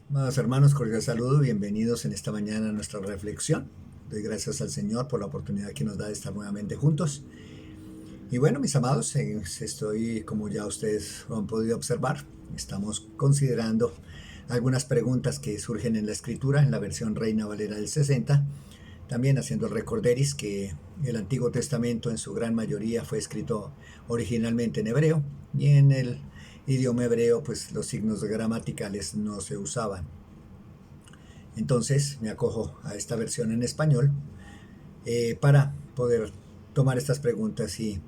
Amados hermanos, cordial saludo, bienvenidos en esta mañana a nuestra reflexión. Doy gracias al Señor por la oportunidad que nos da de estar nuevamente juntos. Y bueno, mis amados, estoy, como ya ustedes lo han podido observar, estamos considerando algunas preguntas que surgen en la Escritura, en la versión Reina Valera del 60, también haciendo el recorderis que el Antiguo Testamento en su gran mayoría fue escrito originalmente en hebreo, y en el idioma hebreo pues los signos gramaticales no se usaban. Entonces me acojo a esta versión en español para poder tomar estas preguntas y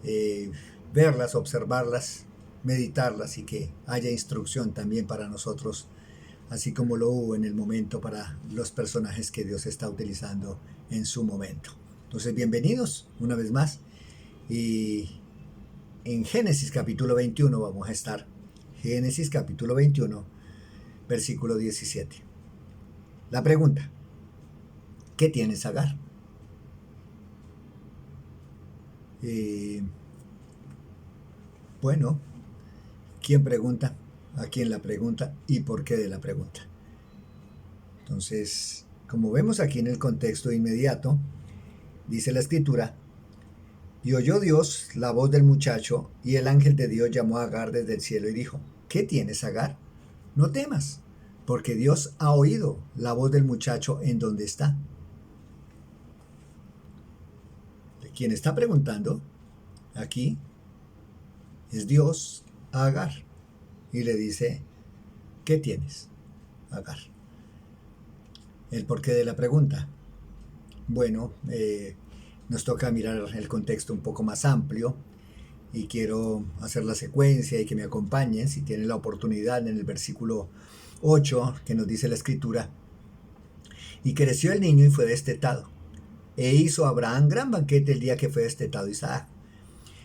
eh, verlas, observarlas, meditarlas y que haya instrucción también para nosotros, así como lo hubo en el momento para los personajes que Dios está utilizando en su momento. Entonces, bienvenidos una vez más. Y en Génesis capítulo 21 vamos a estar. Génesis capítulo 21, versículo 17. La pregunta: ¿qué tienes, Agar? Eh, bueno, ¿quién pregunta? ¿A quién la pregunta? ¿Y por qué de la pregunta? Entonces, como vemos aquí en el contexto inmediato, dice la escritura: y oyó Dios la voz del muchacho, y el ángel de Dios llamó a Agar desde el cielo y dijo: ¿qué tienes, Agar? No temas, porque Dios ha oído la voz del muchacho en donde está. Quien está preguntando aquí es Dios a Agar, y le dice: ¿qué tienes, Agar? El porqué de la pregunta. Bueno, nos toca mirar el contexto un poco más amplio y quiero hacer la secuencia y que me acompañen, si tienen la oportunidad, en el versículo 8 que nos dice la escritura: y creció el niño y fue destetado, e hizo Abraham gran banquete el día que fue destetado Isaac.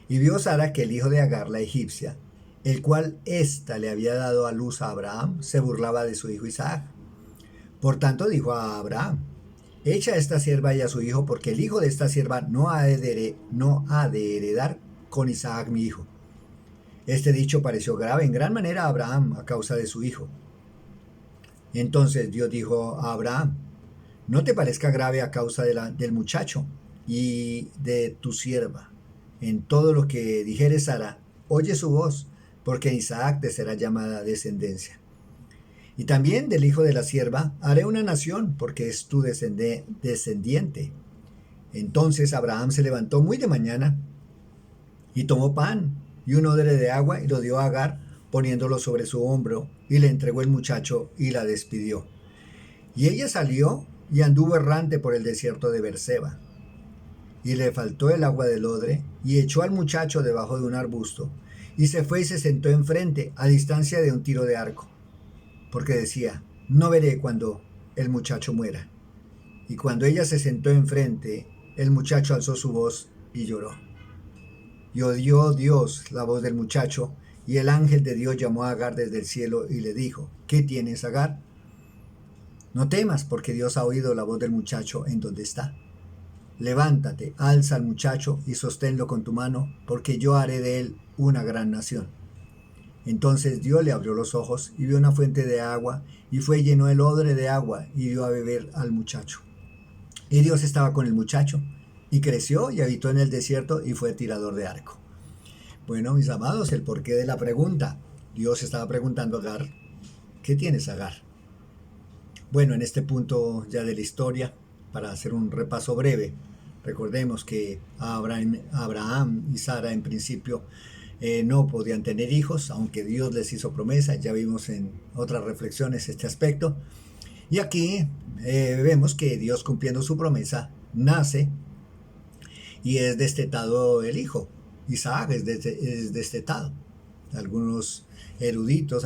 Y vio Sara que el hijo de Agar, la egipcia, el cual ésta le había dado a luz a Abraham, se burlaba de su hijo Isaac. Por tanto dijo a Abraham: echa a esta sierva y a su hijo, porque el hijo de esta sierva no ha de heredar con Isaac mi hijo. Este dicho pareció grave en gran manera a Abraham a causa de su hijo. Entonces Dios dijo a Abraham: no te parezca grave a causa del muchacho y de tu sierva. En todo lo que dijere Sara, oye su voz, porque Isaac te será llamada descendencia. Y también del hijo de la sierva haré una nación, porque es tu descendiente. Entonces Abraham se levantó muy de mañana y tomó pan y un odre de agua y lo dio a Agar, poniéndolo sobre su hombro, y le entregó el muchacho y la despidió. Y ella salió y anduvo errante por el desierto de Berseba. Y le faltó el agua del odre, y echó al muchacho debajo de un arbusto, y se fue y se sentó enfrente, a distancia de un tiro de arco, porque decía: no veré cuando el muchacho muera. Y cuando ella se sentó enfrente, el muchacho alzó su voz y lloró. Y oyó Dios la voz del muchacho, y el ángel de Dios llamó a Agar desde el cielo y le dijo: ¿qué tienes, Agar? No temas, porque Dios ha oído la voz del muchacho en donde está. Levántate, alza al muchacho y sosténlo con tu mano, porque yo haré de él una gran nación. Entonces Dios le abrió los ojos y vio una fuente de agua, y fue y llenó el odre de agua y dio a beber al muchacho. Y Dios estaba con el muchacho, y creció y habitó en el desierto y fue tirador de arco. Bueno, mis amados, el porqué de la pregunta. Dios estaba preguntando a Agar: ¿qué tienes, Agar? Bueno, en este punto ya de la historia, para hacer un repaso breve, recordemos que Abraham y Sara en principio no podían tener hijos, aunque Dios les hizo promesa. Ya vimos en otras reflexiones este aspecto. Y aquí vemos que Dios, cumpliendo su promesa, nace y es destetado el hijo. Isaac es destetado. Algunos eruditos,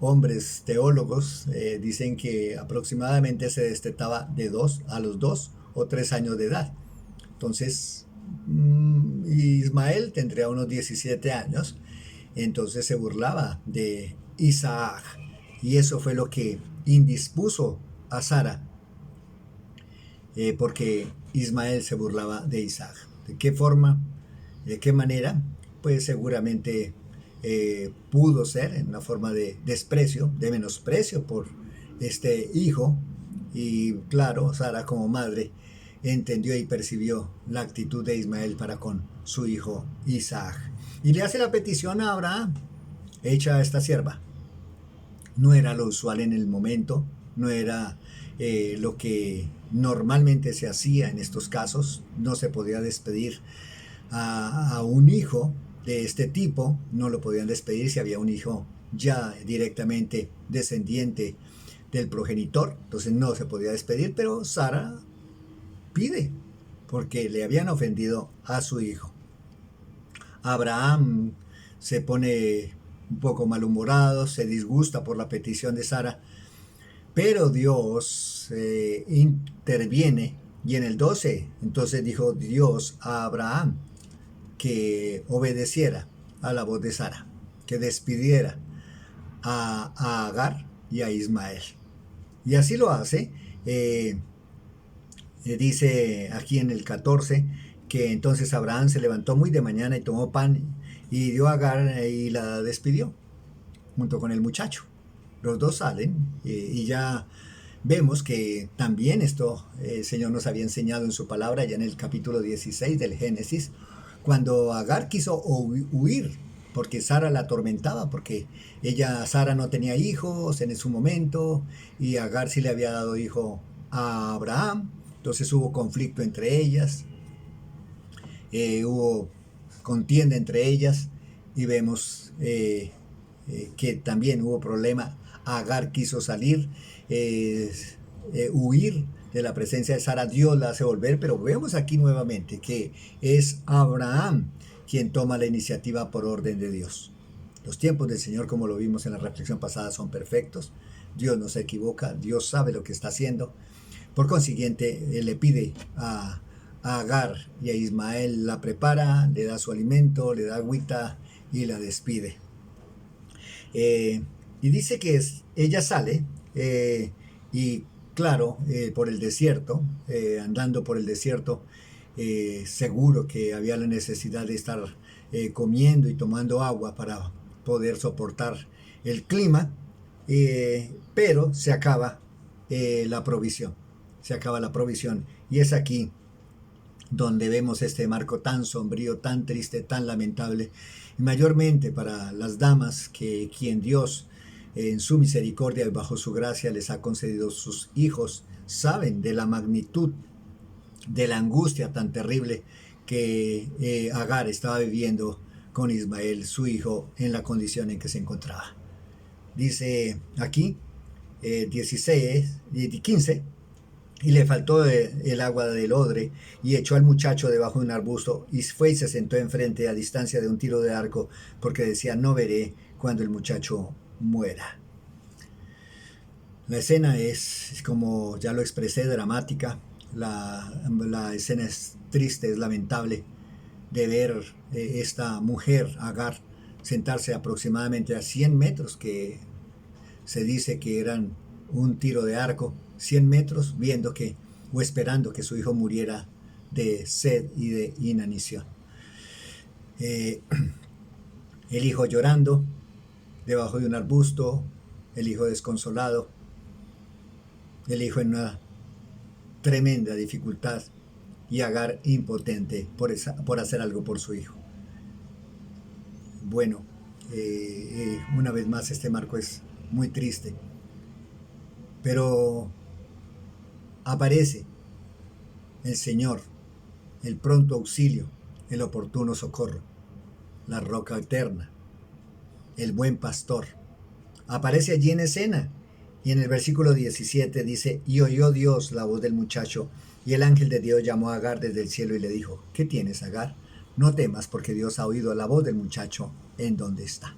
hombres teólogos dicen que aproximadamente se destetaba de 2 a los 2 o 3 años de edad. Entonces, Ismael tendría unos 17 años, entonces se burlaba de Isaac, y eso fue lo que indispuso a Sara, porque Ismael se burlaba de Isaac. ¿De qué forma? ¿De qué manera? Pues seguramente pudo ser en una forma de desprecio, de menosprecio por este hijo. Y claro, Sara como madre entendió y percibió la actitud de Ismael para con su hijo Isaac. Y le hace la petición a Abraham: echa a esta sierva. No era lo usual en el momento, no era lo que normalmente se hacía en estos casos. No se podía despedir a un hijo de este tipo, no lo podían despedir si había un hijo ya directamente descendiente del progenitor, entonces no se podía despedir, pero Sara pide, porque le habían ofendido a su hijo. Abraham se pone un poco malhumorado, se disgusta por la petición de Sara, pero Dios interviene, y en el 12, entonces dijo Dios a Abraham que obedeciera a la voz de Sara, que despidiera a Agar y a Ismael. Y así lo hace. Dice aquí en el 14 que entonces Abraham se levantó muy de mañana y tomó pan y dio a Agar y la despidió junto con el muchacho. Los dos salen y ya vemos que también esto el Señor nos había enseñado en su palabra ya en el capítulo 16 del Génesis, cuando Agar quiso huir porque Sara la atormentaba, porque Sara no tenía hijos en su momento y Agar sí le había dado hijo a Abraham. Entonces hubo conflicto entre ellas, hubo contienda entre ellas y vemos que también hubo problema. Agar quiso salir, huir de la presencia de Sara. Dios la hace volver, pero vemos aquí nuevamente que es Abraham quien toma la iniciativa por orden de Dios. Los tiempos del Señor, como lo vimos en la reflexión pasada, son perfectos. Dios no se equivoca, Dios sabe lo que está haciendo. Por consiguiente, le pide a Agar y a Ismael, la prepara, le da su alimento, le da agüita y la despide. Y dice que ella sale y claro, por el desierto, andando por el desierto, seguro que había la necesidad de estar comiendo y tomando agua para poder soportar el clima, pero se acaba la provisión. Se acaba la provisión. Y es aquí donde vemos este marco tan sombrío, tan triste, tan lamentable, y mayormente para las damas que quien Dios en su misericordia y bajo su gracia les ha concedido sus hijos, saben de la magnitud de la angustia tan terrible que Agar estaba viviendo con Ismael, su hijo, en la condición en que se encontraba. Dice aquí 16 y 15: y le faltó el agua del odre, y echó al muchacho debajo de un arbusto, y fue y se sentó enfrente a distancia de un tiro de arco, porque decía: no veré cuando el muchacho muera. La escena es, como ya lo expresé, dramática. La escena es triste, es lamentable de ver esta mujer, Agar, sentarse aproximadamente a 100 metros, que se dice que eran un tiro de arco, 100 metros, viendo que, o esperando que su hijo muriera de sed y de inanición. El hijo llorando debajo de un arbusto, el hijo desconsolado, el hijo en una tremenda dificultad, y Agar impotente por hacer algo por su hijo. Bueno, una vez más este marco es muy triste, pero aparece el Señor, el pronto auxilio, el oportuno socorro, la roca eterna, el buen pastor. Aparece allí en escena, y en el versículo 17 dice: y oyó Dios la voz del muchacho, y el ángel de Dios llamó a Agar desde el cielo y le dijo: ¿qué tienes, Agar? No temas, porque Dios ha oído la voz del muchacho en donde está.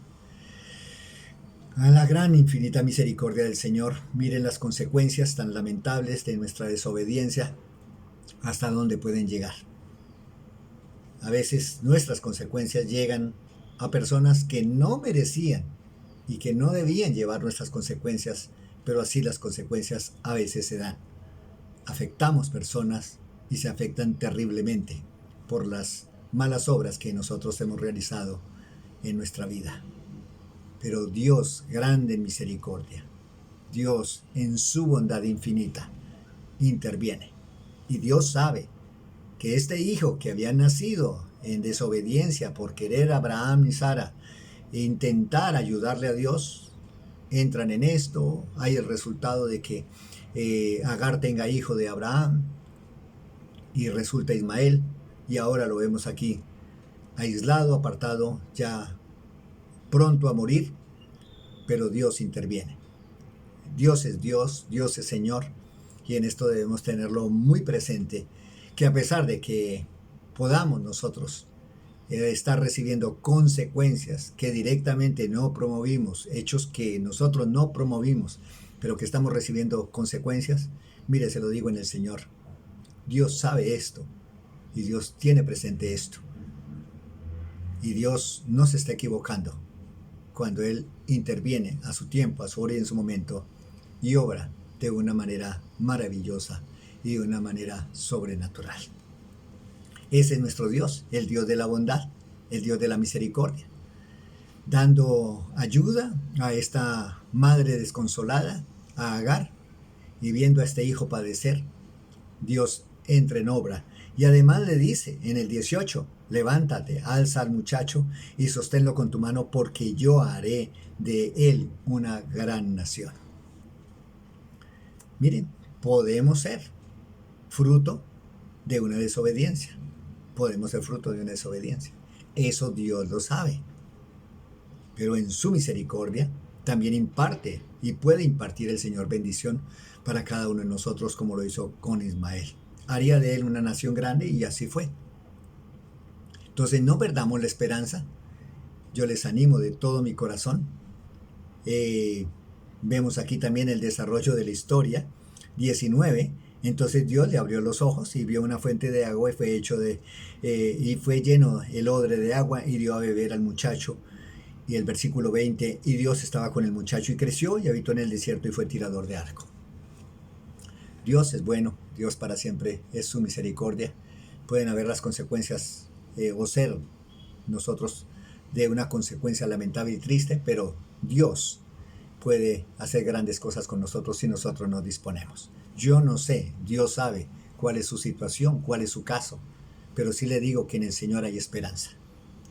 A la gran infinita misericordia del Señor, miren las consecuencias tan lamentables de nuestra desobediencia, hasta dónde pueden llegar. A veces nuestras consecuencias llegan a personas que no merecían y que no debían llevar nuestras consecuencias, pero así las consecuencias a veces se dan. Afectamos personas y se afectan terriblemente por las malas obras que nosotros hemos realizado en nuestra vida. Pero Dios, grande en misericordia, Dios en su bondad infinita, interviene. Y Dios sabe que este hijo que había nacido en desobediencia por querer a Abraham y Sara e intentar ayudarle a Dios, entran en esto, hay el resultado de que Agar tenga hijo de Abraham y resulta Ismael, y ahora lo vemos aquí, aislado, apartado, ya pronto a morir, pero Dios interviene. Dios es Dios, Dios es Señor, y en esto debemos tenerlo muy presente, que a pesar de que podamos nosotros estar recibiendo consecuencias que directamente no promovimos, hechos que nosotros no promovimos, pero que estamos recibiendo consecuencias, mire, se lo digo en el Señor, Dios sabe esto, y Dios tiene presente esto, y Dios no se está equivocando cuando Él interviene a su tiempo, a su hora y en su momento, y obra de una manera maravillosa y de una manera sobrenatural. Ese es nuestro Dios, el Dios de la bondad, el Dios de la misericordia, dando ayuda a esta madre desconsolada, a Agar, y viendo a este hijo padecer, Dios entra en obra. Y además le dice en el 18, levántate, alza al muchacho y sosténlo con tu mano porque yo haré de él una gran nación. Miren, podemos ser fruto de una desobediencia. Podemos ser fruto de una desobediencia. Eso Dios lo sabe. Pero en su misericordia también imparte y puede impartir el Señor bendición para cada uno de nosotros como lo hizo con Ismael. Haría de él una nación grande y así fue. Entonces no perdamos la esperanza. Yo les animo de todo mi corazón. Vemos aquí también el desarrollo de la historia. 19. Entonces Dios le abrió los ojos y vio una fuente de agua y fue lleno el odre de agua y dio a beber al muchacho. Y el versículo 20, y Dios estaba con el muchacho y creció y habitó en el desierto y fue tirador de arco. Dios es bueno, Dios para siempre es su misericordia. Pueden haber las consecuencias o ser nosotros de una consecuencia lamentable y triste, pero Dios puede hacer grandes cosas con nosotros si nosotros nos disponemos. Yo no sé, Dios sabe cuál es su situación, cuál es su caso, pero sí le digo que en el Señor hay esperanza.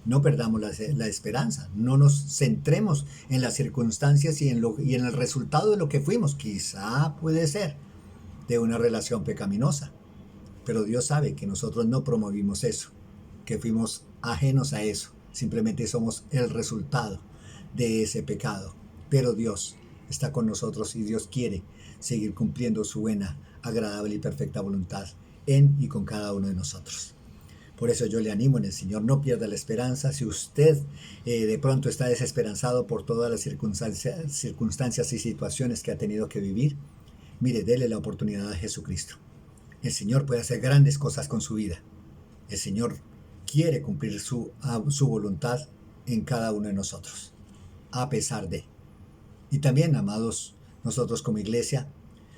No perdamos la esperanza, no nos centremos en las circunstancias y en el resultado de lo que fuimos. Quizá puede ser de una relación pecaminosa, pero Dios sabe que nosotros no promovimos eso, que fuimos ajenos a eso, simplemente somos el resultado de ese pecado. Pero Dios está con nosotros y Dios quiere seguir cumpliendo su buena, agradable y perfecta voluntad en y con cada uno de nosotros. Por eso yo le animo en el Señor, no pierda la esperanza. Si usted de pronto está desesperanzado por todas las circunstancias y situaciones que ha tenido que vivir, mire, dele la oportunidad a Jesucristo. El Señor puede hacer grandes cosas con su vida. El Señor quiere cumplir su voluntad en cada uno de nosotros, a pesar de. Y también, amados, nosotros como iglesia,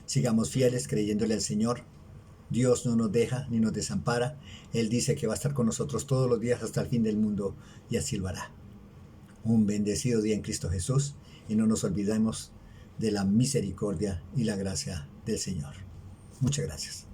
sigamos fieles creyéndole al Señor. Dios no nos deja ni nos desampara. Él dice que va a estar con nosotros todos los días hasta el fin del mundo y así lo hará. Un bendecido día en Cristo Jesús y no nos olvidemos de la misericordia y la gracia del Señor. Muchas gracias.